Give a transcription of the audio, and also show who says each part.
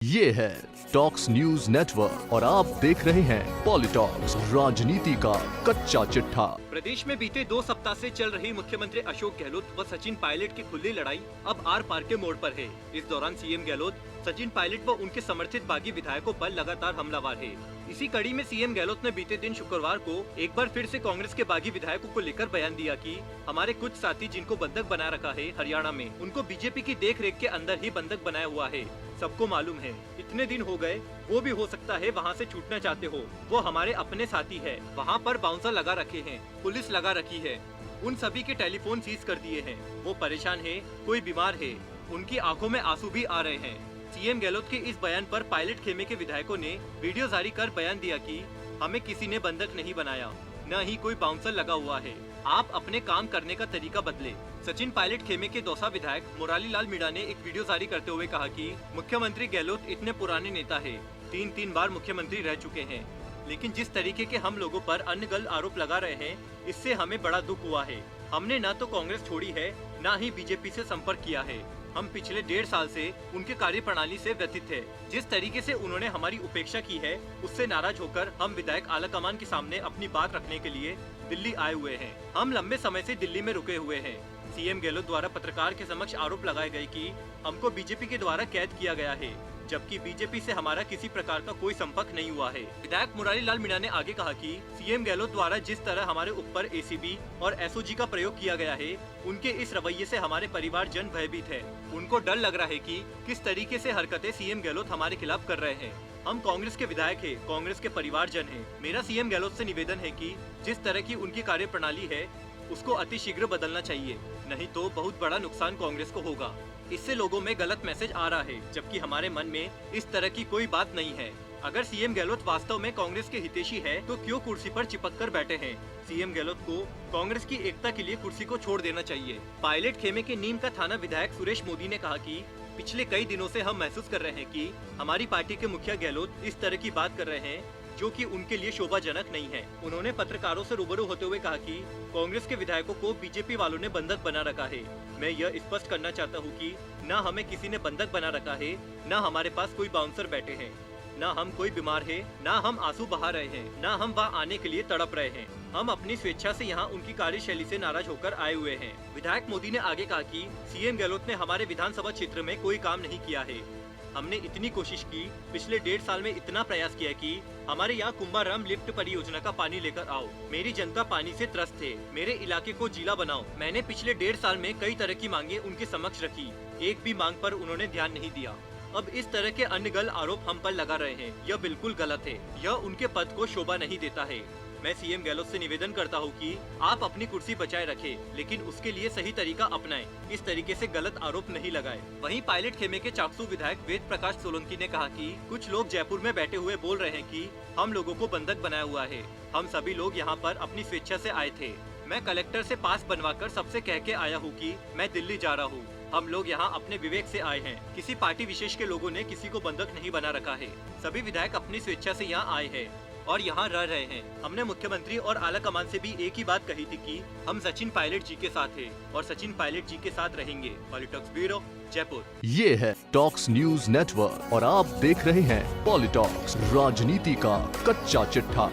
Speaker 1: ये है talks news network और आप देख रहे हैं पॉलिटॉक्स, राजनीति का कच्चा चिट्ठा।
Speaker 2: प्रदेश में बीते 2 सप्ताह से चल रही मुख्यमंत्री अशोक गहलोत व सचिन पायलट की खुली लड़ाई अब आर पार के मोड़ पर है। इस दौरान सीएम गहलोत, सचिन पायलट व उनके समर्थित बागी विधायकों पर लगातार हमलावर है। इसी कड़ी में सीएम गहलोत ने बीते दिन शुक्रवार को एक बार फिर से कांग्रेस के बागी विधायकों को लेकर बयान दिया कि हमारे कुछ साथी जिनको बंधक बना रखा है हरियाणा में, उनको बीजेपी की देखरेख के अंदर ही बंधक बनाया हुआ है। सबको मालूम है, इतने दिन हो गए, वो भी हो सकता है वहाँ से छूटना चाहते हो। वो हमारे अपने साथी है, वहाँ पर बाउंसर लगा रखे हैं, पुलिस लगा रखी है, उन सभी के टेलीफोन सीज कर दिए हैं। वो परेशान है, कोई बीमार है, उनकी आंखों में आंसू भी आ रहे हैं। सीएम गहलोत के इस बयान पर पायलट खेमे के विधायकों ने वीडियो जारी कर बयान दिया कि हमें किसी ने बंधक नहीं बनाया, न ही कोई बाउंसर लगा हुआ है। आप अपने काम करने का तरीका बदले। सचिन पायलट खेमे के दौसा विधायक मुरारी लाल मीणा ने एक वीडियो जारी करते हुए कहा कि मुख्यमंत्री गहलोत इतने पुराने नेता है, 3 बार मुख्यमंत्री रह चुके हैं, लेकिन जिस तरीके के हम लोगों पर अनगल आरोप लगा रहे हैं, इससे हमें बड़ा दुख हुआ है। हमने न तो कांग्रेस छोड़ी है, न ही बीजेपी से संपर्क किया है। हम पिछले 1.5 साल से उनके कार्यप्रणाली से व्यतीत है। जिस तरीके से उन्होंने हमारी उपेक्षा की है, उससे नाराज होकर हम विधायक आलाकमान के सामने अपनी बात रखने के लिए दिल्ली आए हुए हैं। हम लंबे समय से दिल्ली में रुके हुए हैं। सीएम गहलोत द्वारा पत्रकार के समक्ष आरोप लगाए गए कि हमको बीजेपी के द्वारा कैद किया गया है, जबकि बीजेपी से हमारा किसी प्रकार का कोई संपर्क नहीं हुआ है। विधायक मुरारी लाल मीणा ने आगे कहा कि सीएम गहलोत द्वारा जिस तरह हमारे ऊपर एसीबी और एसओजी का प्रयोग किया गया है, उनके इस रवैये से हमारे परिवारजन भयभीत है। उनको डर लग रहा है कि किस तरीके से हरकतें सीएम गहलोत हमारे खिलाफ कर रहे हैं। हम कांग्रेस के विधायक हैं, कांग्रेस के परिवारजन हैं। मेरा सीएम गहलोत से निवेदन है कि जिस तरह की उनकी कार्यप्रणाली है, उसको अतिशीघ्र बदलना चाहिए, नहीं तो बहुत बड़ा नुकसान कांग्रेस को होगा। इससे लोगों में गलत मैसेज आ रहा है, जबकि हमारे मन में इस तरह की कोई बात नहीं है। अगर सीएम गहलोत वास्तव में कांग्रेस के हितैषी है, तो क्यों कुर्सी पर चिपक कर बैठे हैं? सीएम गहलोत को कांग्रेस की एकता के लिए कुर्सी को छोड़ देना चाहिए। पायलट खेमे के नीम का थाना विधायक सुरेश मोदी ने कहा कि पिछले कई दिनों से हम महसूस कर रहे हैं कि हमारी पार्टी के मुखिया गहलोत इस तरह की बात कर रहे हैं, जो कि उनके लिए शोभाजनक नहीं है। उन्होंने पत्रकारों से रूबरू होते हुए कहा कि कांग्रेस के विधायकों को बीजेपी वालों ने बंधक बना रखा है। मैं यह स्पष्ट करना चाहता हूं कि न हमें किसी ने बंधक बना रखा है, न हमारे पास कोई बाउंसर बैठे हैं, न हम कोई बीमार है, न हम आंसू बहा रहे हैं, न हम वहाँ आने के लिए तड़प रहे हैं। हम अपनी स्वेच्छा से यहाँ उनकी कार्यशैली से नाराज होकर आए हुए हैं। विधायक मोदी ने आगे कहा कि सीएम गहलोत ने हमारे विधानसभा क्षेत्र में कोई काम नहीं किया है। हमने इतनी कोशिश की, पिछले 1.5 साल में इतना प्रयास किया कि हमारे यहाँ कुंभाराम लिफ्ट परियोजना का पानी लेकर आओ। मेरी जनता पानी से त्रस्त है, मेरे इलाके को जिला बनाओ। मैंने पिछले 1.5 साल में कई तरह की मांगे उनके समक्ष रखी, एक भी मांग पर उन्होंने ध्यान नहीं दिया। अब इस तरह के अनगल आरोप हम पर लगा रहे हैं, यह बिल्कुल गलत है। यह उनके पद को शोभा नहीं देता है। मैं सीएम गहलोत से निवेदन करता हूं कि आप अपनी कुर्सी बचाए रखें, लेकिन उसके लिए सही तरीका अपनाएं। इस तरीके से गलत आरोप नहीं लगाएं। वहीं पायलट खेमे के चाकसू विधायक वेद प्रकाश सोलंकी ने कहा कि कुछ लोग जयपुर में बैठे हुए बोल रहे हैं कि हम लोगों को बंधक बनाया हुआ है। हम सभी लोग यहाँ पर अपनी स्वेच्छा से आए थे। मैं कलेक्टर से पास बनवाकर सबसे कह के आया हूँ कि मैं दिल्ली जा रहा हूँ। हम लोग यहाँ अपने विवेक से आए हैं। किसी पार्टी विशेष के लोगों ने किसी को बंधक नहीं बना रखा है। सभी विधायक अपनी स्वेच्छा से यहाँ आए हैं और यहाँ रह रहे हैं। हमने मुख्यमंत्री और आला कमान से भी एक ही बात कही थी कि हम सचिन पायलट जी के साथ हैं और सचिन पायलट जी के साथ रहेंगे। पॉलिटॉक्स ब्यूरो, जयपुर।
Speaker 1: ये है टॉक्स न्यूज नेटवर्क और आप देख रहे हैं पॉलिटॉक्स, राजनीति का कच्चा चिट्ठा।